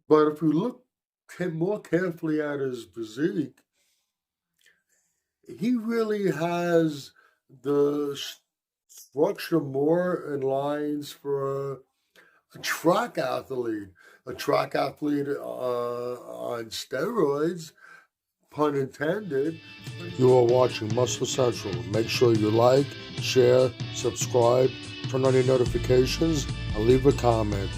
But if we look more carefully at his physique, he really has the structure more in lines for a track athlete. A track athlete on steroids, pun intended. You are watching Muscle Central. Make sure you like, share, subscribe, turn on your notifications, and leave a comment.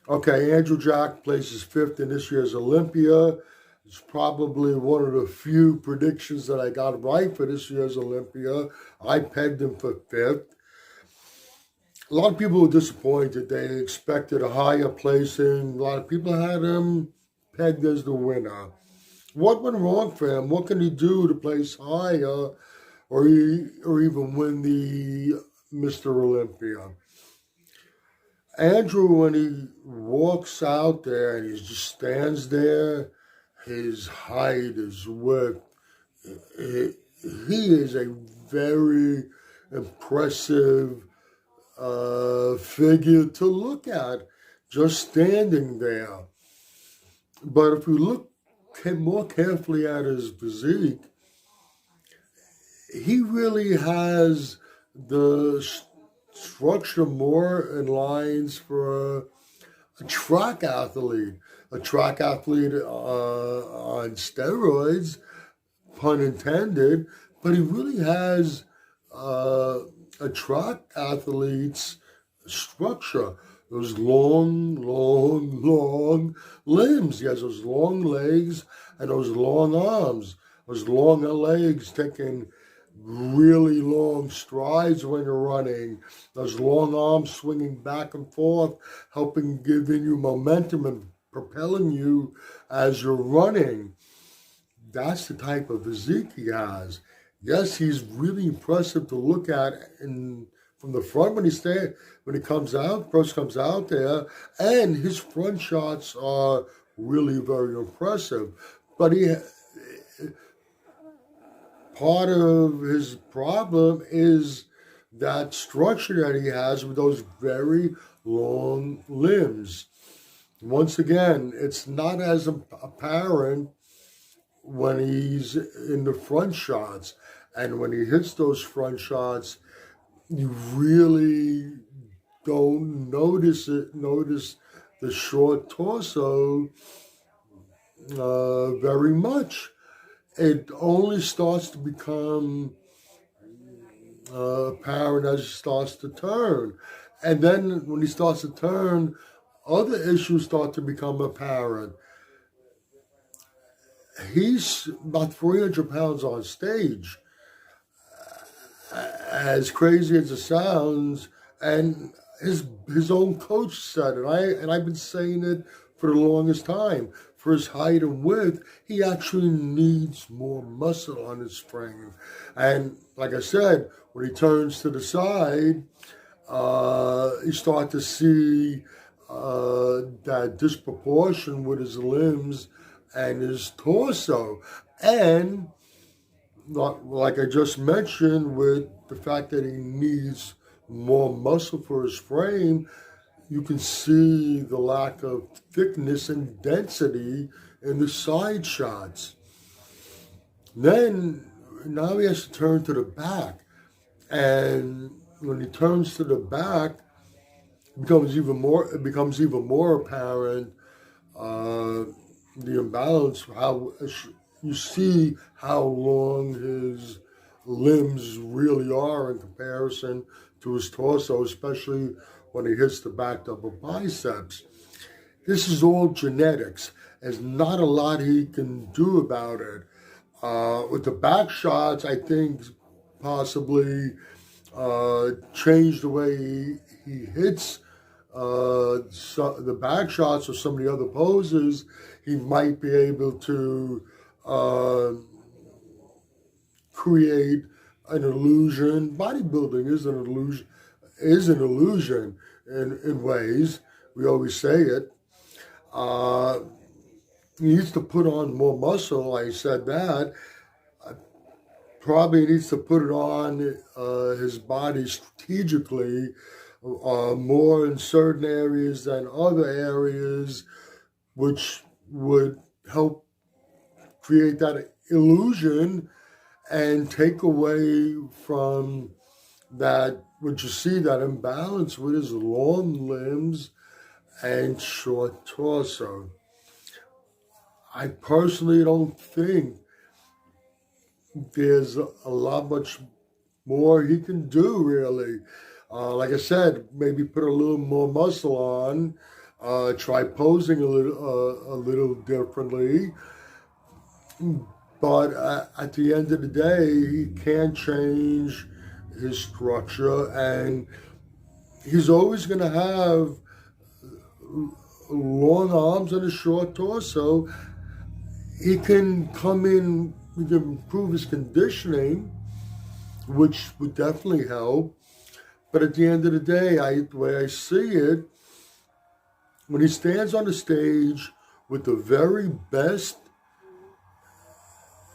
Okay, Andrew Jack places fifth in this year's Olympia. It's probably one of the few predictions that I got right for this year's Olympia. I pegged him for fifth. A lot of people were disappointed. They expected a higher placing. A lot of people had him pegged as the winner. What went wrong for him? What can he do to place higher or even win the Mr. Olympia? Andrew, when he walks out there and he just stands there, his height, his width, he is a very impressive figure to look at, just standing there. But if we look more carefully at his physique, he really has the structure more in lines for a track athlete. A track athlete on steroids, pun intended, but he really has a track athlete's structure. Those long limbs. He has those long legs and those long arms. Those longer legs taking really long strides when you're running. Those long arms swinging back and forth, helping giving you momentum and propelling you as you're running. That's the type of physique he has. Yes, he's really impressive to look at from the front when he comes out there, and his front shots are really very impressive. But part of his problem is that structure that he has with those very long limbs. Once again, it's not as apparent when he's in the front shots. And when he hits those front shots, you really don't notice the short torso very much. It only starts to become apparent as he starts to turn. And then when he starts to turn, other issues start to become apparent. He's about 300 pounds on stage. As crazy as it sounds, and his own coach said it, and I've been saying it for the longest time. For his height and width, he actually needs more muscle on his frame. And like I said, when he turns to the side, you start to see that disproportion with his limbs and his torso. And like I just mentioned, with the fact that he needs more muscle for his frame, you can see the lack of thickness and density in the side shots. Now he has to turn to the back. And when he turns to the back, it becomes even more apparent the imbalance, how you see how long his limbs really are in comparison to his torso, especially when he hits the back double biceps. This is all genetics. There's not a lot he can do about it. With the back shots, I think possibly change the way he hits the back shots or some of the other poses. He might be able to create an illusion. Bodybuilding is an illusion in ways. We always say it. He needs to put on more muscle. I said that. Probably needs to put it on his body strategically more in certain areas than other areas, which would help create that illusion and take away from that, what you see, that imbalance with his long limbs and short torso. I personally don't think there's a lot much more he can do, really. Like I said, maybe put a little more muscle on, try posing a little differently. But at the end of the day, he can't change his structure, and he's always going to have long arms and a short torso. He can come in, he can improve his conditioning, which would definitely help. But at the end of the day, the way I see it, when he stands on the stage with the very best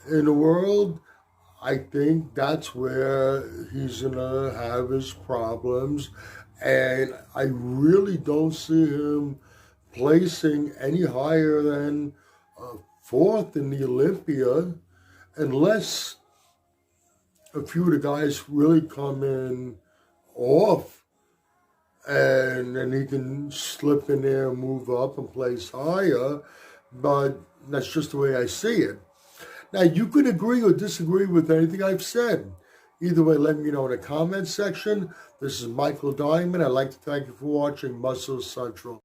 in the world, I think that's where he's going to have his problems. And I really don't see him placing any higher than fourth in the Olympia, unless a few of the guys really come in off, and then he can slip in there and move up and place higher. But that's just the way I see it. Now, you could agree or disagree with anything I've said. Either way, let me know in the comment section. This is Michael Diamond. I'd like to thank you for watching Muscle Central.